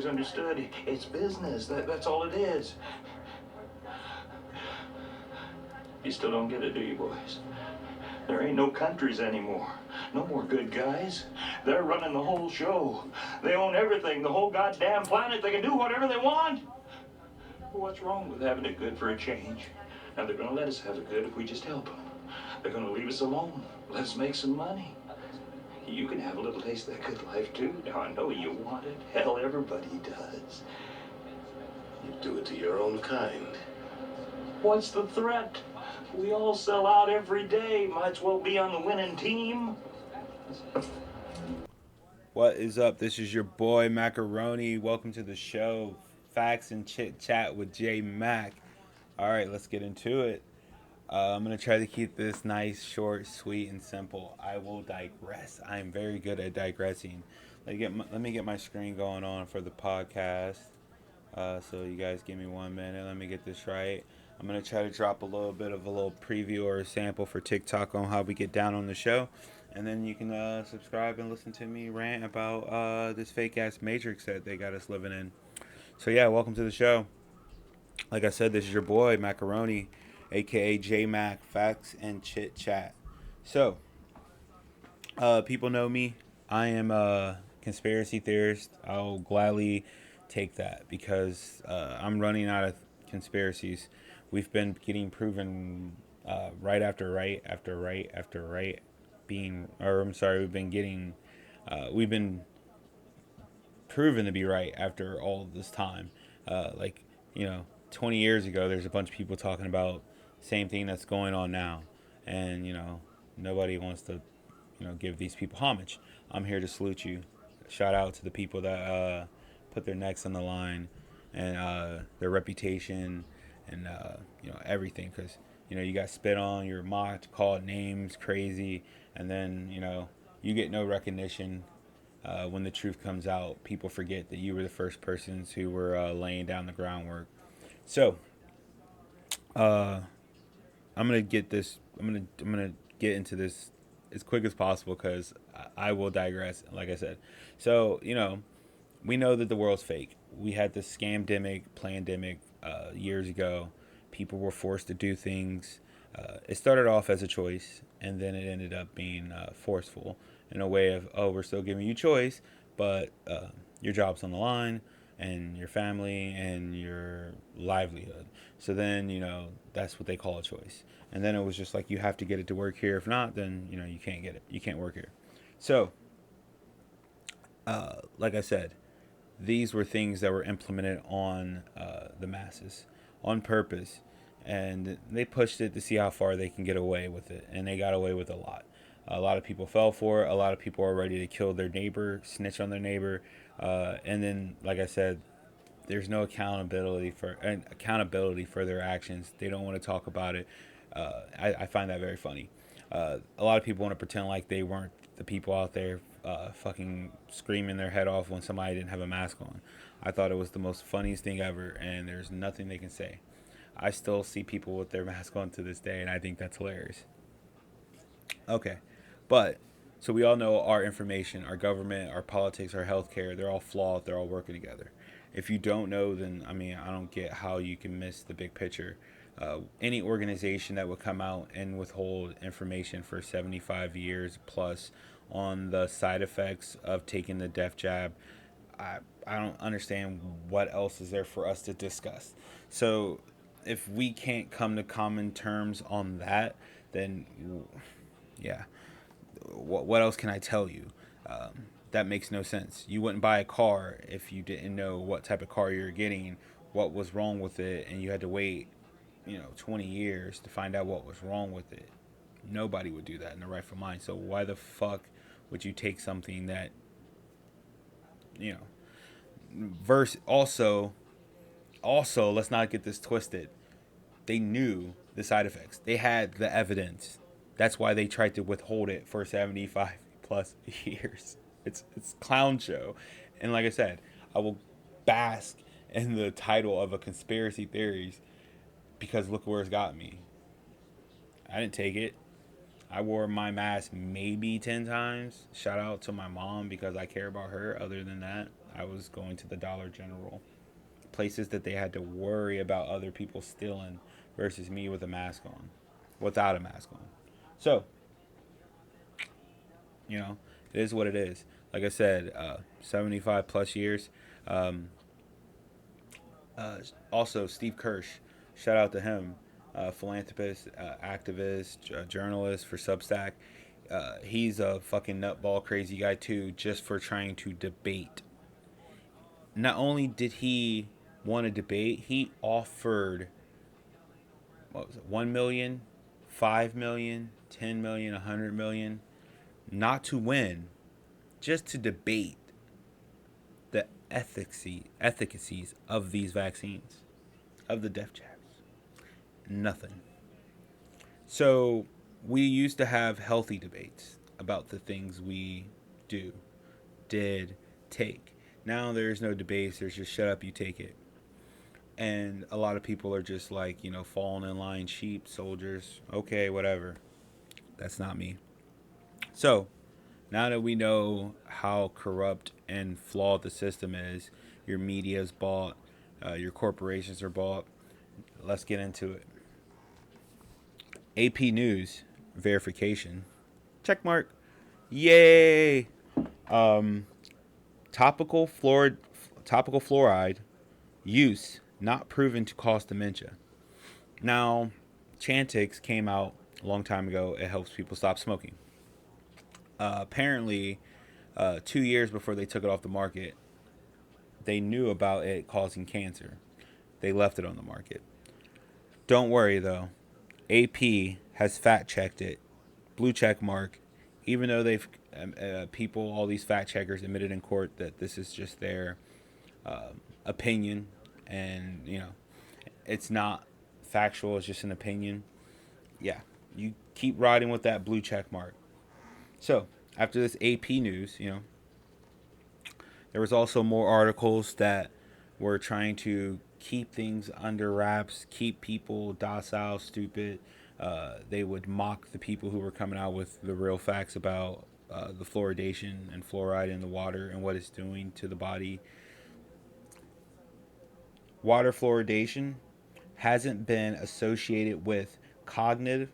always understood it's business. That's all it is. You still don't get it, do you, boys? There ain't no countries anymore. No more good guys. They're running the whole show. They own everything, the whole goddamn planet. They can do whatever they want. Well, what's wrong with having it good for a change? Now, they're going to let us have it good if we just help them. They're going to leave us alone. Let us make some money. You can have a little taste of that good life, too. Now, I know you want it. Hell, everybody does. You do it to your own kind. What's the threat? We all sell out every day. Might as well be on the winning team. What is up? This is your boy Macaroni. Welcome to the show, Facts and Chit Chat with J Mac. All right, let's get into it. I'm going to try to keep this nice, short, sweet, and simple. I will digress. I am very good at digressing. Let me get my screen going on for the podcast. So you guys give me 1 minute. Let me get this right. I'm going to try to drop a little bit of a little preview or a sample for TikTok on how we get down on the show. And then you can subscribe and listen to me rant about this fake-ass matrix that they got us living in. So, yeah, welcome to the show. Like I said, this is your boy, Macaroni, a.k.a. J-Mac, Facts and Chit Chat. So, people know me. I am a conspiracy theorist. I'll gladly take that because I'm running out of conspiracies. We've been getting proven right after right after right after right we've been proven to be right after all this time. 20 years ago, there's a bunch of people talking about same thing that's going on now, and nobody wants to give these people homage. I'm here to salute you. Shout out to the people that put their necks on the line and their reputation and everything, because you got spit on, you're mocked, called names, crazy, and then you get no recognition. When the truth comes out, people forget that you were the first persons who were laying down the groundwork. So, I'm gonna get this. I'm gonna get into this as quick as possible because I will digress. Like I said, so we know that the world's fake. We had this scamdemic, plandemic years ago. People were forced to do things. It started off as a choice, and then it ended up being forceful in a way of, oh, we're still giving you choice, but your job's on the line, and your family, and your livelihood. So then, that's what they call a choice. And then it was just like, you have to get it to work here. If not, then, you can't get it. You can't work here. So, like I said, these were things that were implemented on the masses on purpose, and they pushed it to see how far they can get away with it, and they got away with a lot. A lot of people fell for it. A lot of people are ready to kill their neighbor, snitch on their neighbor, and then, like I said, there's no accountability for their actions. They don't want to talk about it. I find that very funny. A lot of people want to pretend like they weren't the people out there fucking screaming their head off when somebody didn't have a mask on. I thought it was the most funniest thing ever, and there's nothing they can say. I still see people with their mask on to this day, and I think that's hilarious. Okay, but so we all know our information, our government, our politics, our healthcare, they're all flawed. They're all working together. If you don't know, then I don't get how you can miss the big picture. Any organization that would come out and withhold information for 75 years plus on the side effects of taking the death jab, I don't understand what else is there for us to discuss. So if we can't come to common terms on that, then yeah, what else can I tell you? That makes no sense. You wouldn't buy a car if you didn't know what type of car you're getting, what was wrong with it, and you had to wait 20 years to find out what was wrong with it. Nobody would do that in their rightful mind. So why the fuck would you take something that, verse also, let's not get this twisted. They knew the side effects. They had the evidence. That's why they tried to withhold it for 75 plus years. It's clown show. And like I said, I will bask in the title of a conspiracy theories because look where it's got me. I didn't take it. I wore my mask maybe 10 times. Shout out to my mom because I care about her. Other than that, I was going to the Dollar General. Places that they had to worry about other people stealing versus me with a mask on, without a mask on. So, you know, it is what it is. Like I said, 75 plus years. Um, Also, Steve Kirsch, shout out to him, philanthropist, activist, journalist for Substack. He's a fucking nutball crazy guy too, just for trying to debate. Not only did he want to debate, he offered, what was it, 1 million, 5 million, 10 million, 100 million, not to win, just to debate the efficacies of these vaccines, of the death jabs. Nothing. So we used to have healthy debates about the things we do, did, take. Now there's no debates. There's just shut up, you take it. And a lot of people are just like, falling in line, sheep, soldiers. Okay, whatever. That's not me. So now that we know how corrupt and flawed the system is, your media's bought, your corporations are bought. Let's get into it. AP News verification. Check mark. Yay. Um, topical fluoride use not proven to cause dementia. Now, Chantix came out a long time ago. It helps people stop smoking. Apparently, 2 years before they took it off the market, they knew about it causing cancer. They left it on the market. Don't worry though. AP has fact checked it. Blue check mark. Even though they've all these fact checkers admitted in court that this is just their opinion, and it's not factual. It's just an opinion. Yeah, you keep riding with that blue check mark. So after this AP news, there was also more articles that were trying to keep things under wraps, keep people docile, stupid. They would mock the people who were coming out with the real facts about the fluoridation and fluoride in the water and what it's doing to the body. Water fluoridation hasn't been associated with cognitive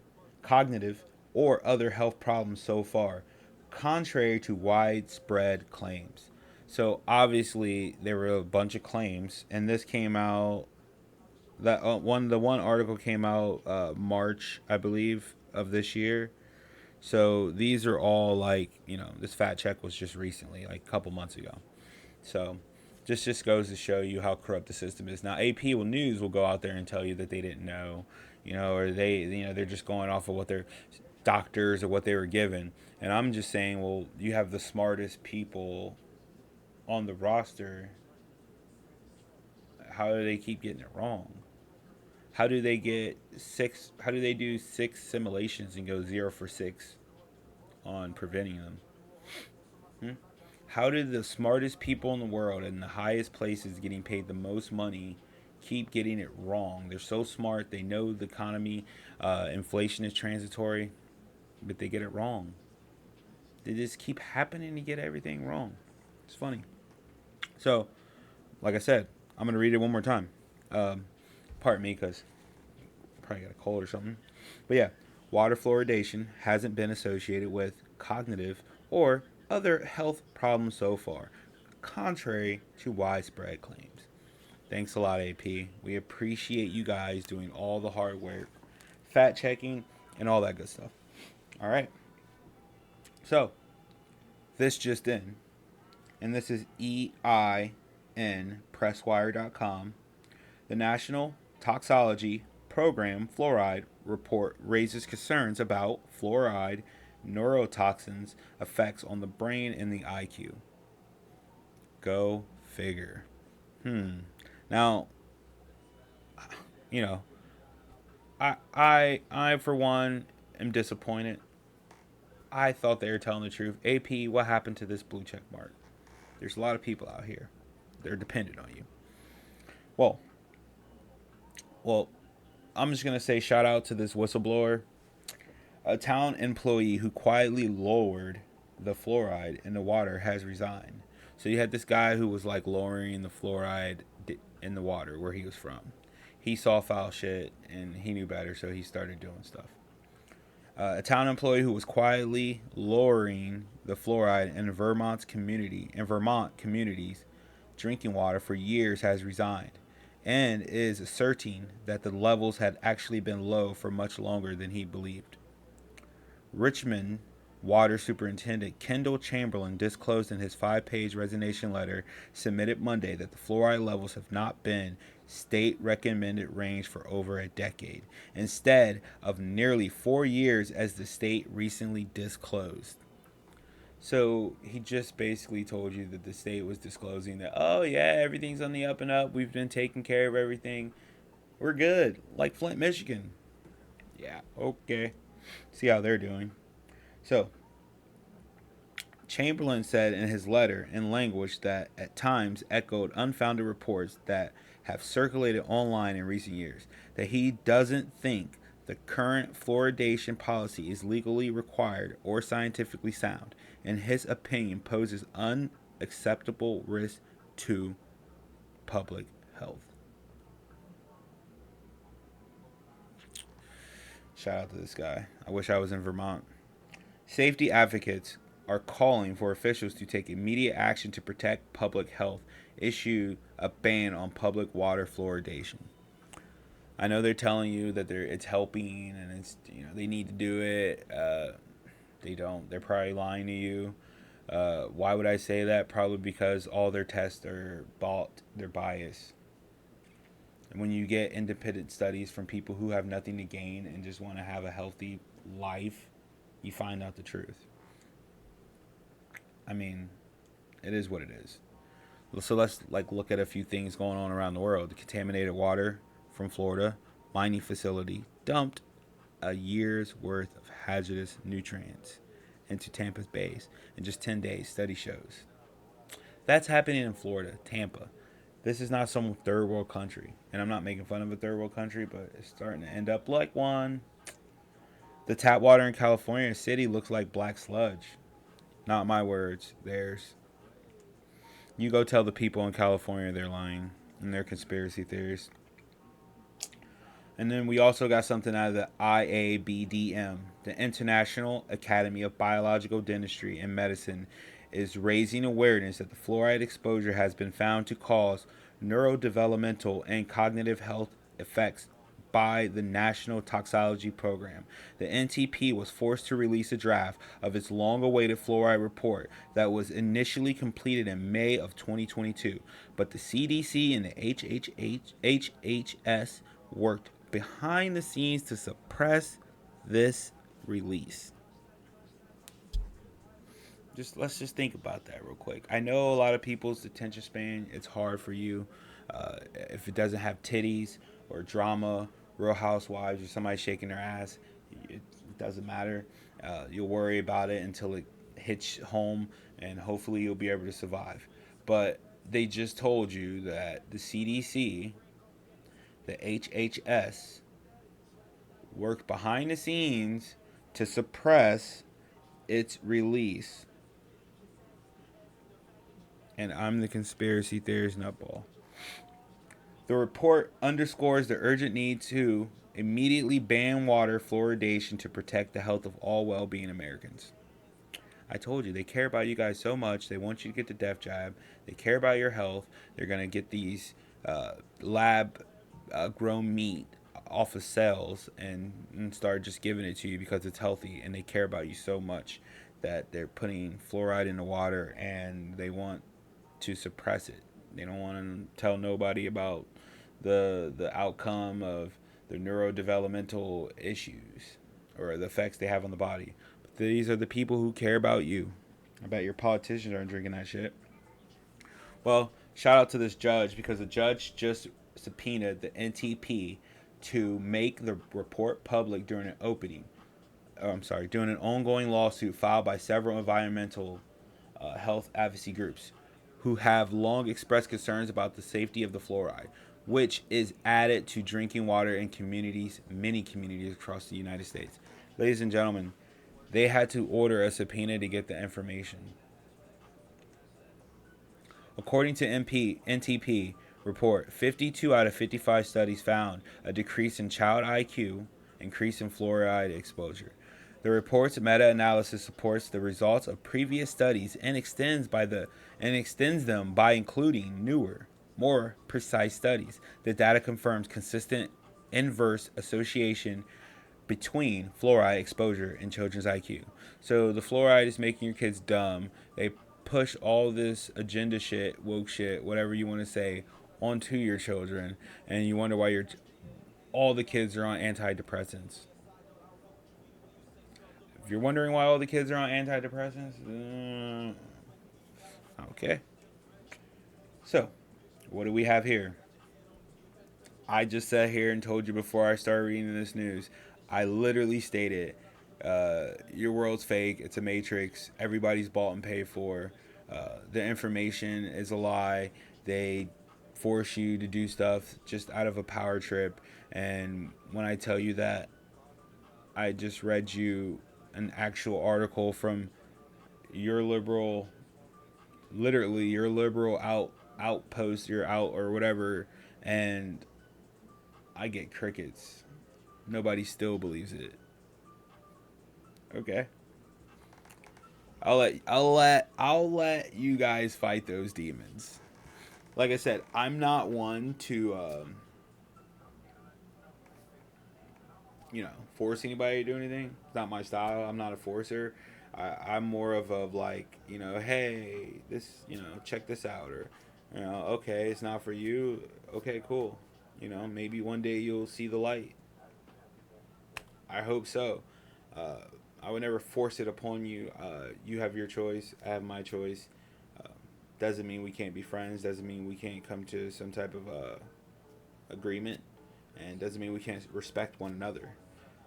or other health problems so far, contrary to widespread claims. So obviously there were a bunch of claims, and this came out. That the one article came out March, I believe, of this year. So these are all like this fact check was just recently, like a couple months ago. So just goes to show you how corrupt the system is. Now AP News will go out there and tell you that they didn't know, or they're just going off of what their doctors or what they were given. And I'm just saying, well, you have the smartest people on the roster. How do they keep getting it wrong? How do they do 6 simulations and go 0 for 6 on preventing them? How did the smartest people in the world in the highest places getting paid the most money keep getting it wrong? They're so smart. They know the economy, inflation is transitory, but they get it wrong. They just keep happening to get everything wrong. It's funny. So, like I said, I'm going to read it one more time. Pardon me, because I probably got a cold or something. But yeah, water fluoridation hasn't been associated with cognitive or other health problems so far, contrary to widespread claims. Thanks a lot, AP. We appreciate you guys doing all the hard work, fact checking, and all that good stuff. All right. So, this just in, and this is EINPresswire.com. The National Toxicology Program Fluoride report raises concerns about fluoride neurotoxins' effects on the brain and the IQ. Go figure. Now, I for one am disappointed. I thought they were telling the truth. AP, what happened to this blue check mark? There's a lot of people out here. They're dependent on you. Well, I'm just going to say shout out to this whistleblower. A town employee who quietly lowered the fluoride in the water has resigned. So you had this guy who was like lowering the fluoride in the water where he was from. He saw foul shit and he knew better, so he started doing stuff. A town employee who was quietly lowering the fluoride in Vermont communities drinking water for years has resigned and is asserting that the levels had actually been low for much longer than he believed. Richmond Water Superintendent Kendall Chamberlain disclosed in his 5-page resignation letter submitted Monday that the fluoride levels have not been state recommended range for over a decade, instead of nearly 4 years as the state recently disclosed. So he just basically told you that the state was disclosing that, oh yeah, everything's on the up and up. We've been taking care of everything. We're good. Like Flint, Michigan. Yeah, okay. See how they're doing. So, Chamberlain said in his letter in language that at times echoed unfounded reports that have circulated online in recent years that he doesn't think the current fluoridation policy is legally required or scientifically sound. In his opinion, poses unacceptable risk to public health. Shout out to this guy. I wish I was in Vermont. Safety advocates are calling for officials to take immediate action to protect public health, issue a ban on public water fluoridation. I know they're telling you that it's helping and it's they need to do it. They don't. They're probably lying to you. Why would I say that? Probably because all their tests are bought. They're biased. And when you get independent studies from people who have nothing to gain and just want to have a healthy life, you find out the truth. I mean, it is what it is. So let's look at a few things going on around the world. The contaminated water from Florida mining facility dumped a year's worth of hazardous nutrients into Tampa's bays in just 10 days, study shows. That's happening in Florida, Tampa. This is not some third world country. And I'm not making fun of a third world country, but it's starting to end up like one. The tap water in California City looks like black sludge. Not my words, theirs. You go tell the people in California they're lying and they're conspiracy theories. And then we also got something out of the IABDM, the International Academy of Biological Dentistry and Medicine, is raising awareness that the fluoride exposure has been found to cause neurodevelopmental and cognitive health effects by the National Toxicology Program. The NTP was forced to release a draft of its long-awaited fluoride report that was initially completed in May of 2022, but the CDC and the HHS worked behind the scenes to suppress this release. Let's just think about that real quick. I know a lot of people's attention span, it's hard for you. If it doesn't have titties or drama, Real Housewives, or somebody shaking their ass, it doesn't matter. You'll worry about it until it hits home, and hopefully you'll be able to survive. But they just told you that the CDC, the HHS, worked behind the scenes to suppress its release. And I'm the conspiracy theorist nutball. The report underscores the urgent need to immediately ban water fluoridation to protect the health of all well-being Americans. I told you, they care about you guys so much. They want you to get the death jab. They care about your health. They're going to get these lab grown meat off of cells and start just giving it to you because it's healthy. And they care about you so much that they're putting fluoride in the water and they want to suppress it. They don't want to tell nobody about the outcome of the neurodevelopmental issues or the effects they have on the body. But these are the people who care about you. I bet your politicians aren't drinking that shit. Well, shout out to this judge because the judge just subpoenaed the NTP to make the report public during an ongoing lawsuit filed by several environmental health advocacy groups who have long expressed concerns about the safety of the fluoride, which is added to drinking water in many communities across the United States. Ladies and gentlemen, they had to order a subpoena to get the information. According to NTP report, 52 out of 55 studies found a decrease in child IQ, increase in fluoride exposure. The report's meta-analysis supports the results of previous studies and extends them by including newer, more precise studies. The data confirms consistent inverse association between fluoride exposure and children's IQ. So the fluoride is making your kids dumb. They push all this agenda shit, woke shit, whatever you want to say, onto your children, and you wonder why all the kids are on antidepressants. If you're wondering why all the kids are on antidepressants, okay. So, what do we have here? I just sat here and told you before I started reading this news. I literally stated, your world's fake. It's a matrix. Everybody's bought and paid for. The information is a lie. They force you to do stuff just out of a power trip. And when I tell you that, I just read you an actual article from your liberal, literally your liberal outpost, your out or whatever, and I get crickets. Nobody still believes it. Okay. I'll let you guys fight those demons. Like I said, I'm not one to force anybody to do anything. It's not my style. I'm not a forcer. I'm more of a like, hey, this, check this out, or okay, it's not for you. Okay, cool. Maybe one day you'll see the light. I hope so. I would never force it upon you. You have your choice. I have my choice. Doesn't mean we can't be friends. Doesn't mean we can't come to some type of agreement. And doesn't mean we can't respect one another.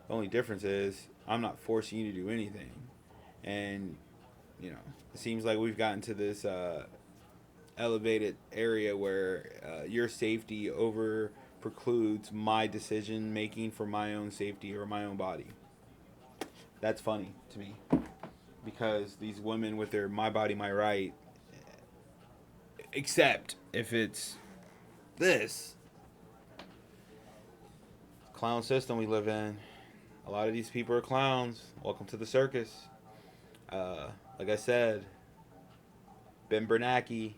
The only difference is I'm not forcing you to do anything. And, it seems like we've gotten to this elevated area where your safety over precludes my decision making for my own safety or my own body. That's funny to me, because these women with their my body, my right, except if it's this clown system we live in. A lot of these people are clowns. Welcome to the circus. Like I said, Ben Bernanke,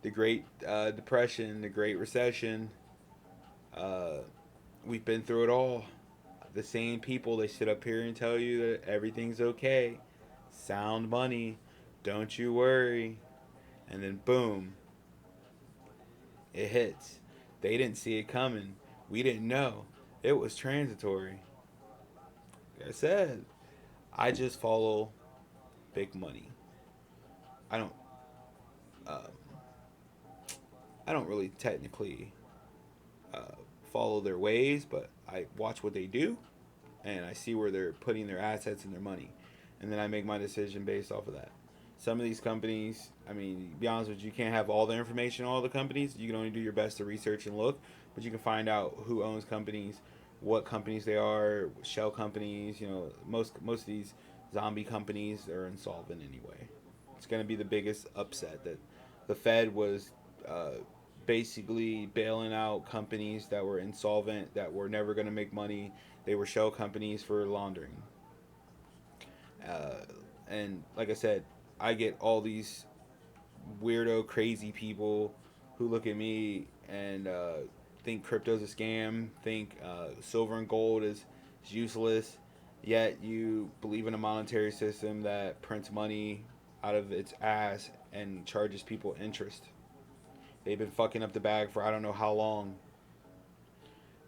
the Great Depression, the Great Recession. We've been through it all. The same people, they sit up here and tell you that everything's okay. Sound money. Don't you worry. And then boom. It hits. They didn't see it coming. We didn't know. It was transitory. Like I said, I just follow big money. I don't really technically follow their ways, but I watch what they do, and I see where they're putting their assets and their money, and then I make my decision based off of that. Some of these companies, to be honest with you, you can't have all the information on all the companies. You can only do your best to research and look, but you can find out who owns companies, what companies they are, shell companies. Most of these zombie companies are insolvent anyway. It's going to be the biggest upset that the Fed was basically bailing out companies that were insolvent, that were never going to make money. They were shell companies for laundering. And like I said, I get all these weirdo, crazy people who look at me and think crypto's a scam, think silver and gold is useless, yet you believe in a monetary system that prints money out of its ass and charges people interest. They've been fucking up the bag for I don't know how long.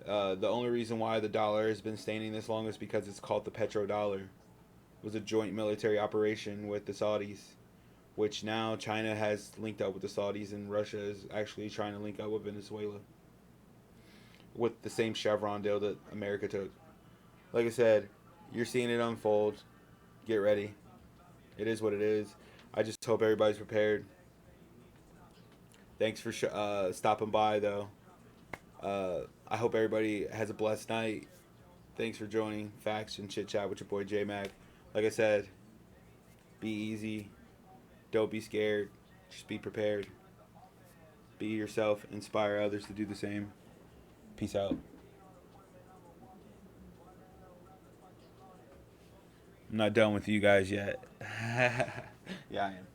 The only reason why the dollar has been standing this long is because it's called the petrodollar. It was a joint military operation with the Saudis, which now China has linked up with the Saudis, and Russia is actually trying to link up with Venezuela with the same Chevron deal that America took. Like I said, you're seeing it unfold. Get ready. It is what it is. I just hope everybody's prepared. Thanks for stopping by, though. I hope everybody has a blessed night. Thanks for joining Facts and Chit Chat with your boy J-Mac. Like I said, be easy. Don't be scared. Just be prepared. Be yourself. Inspire others to do the same. Peace out. I'm not done with you guys yet. Yeah, I am.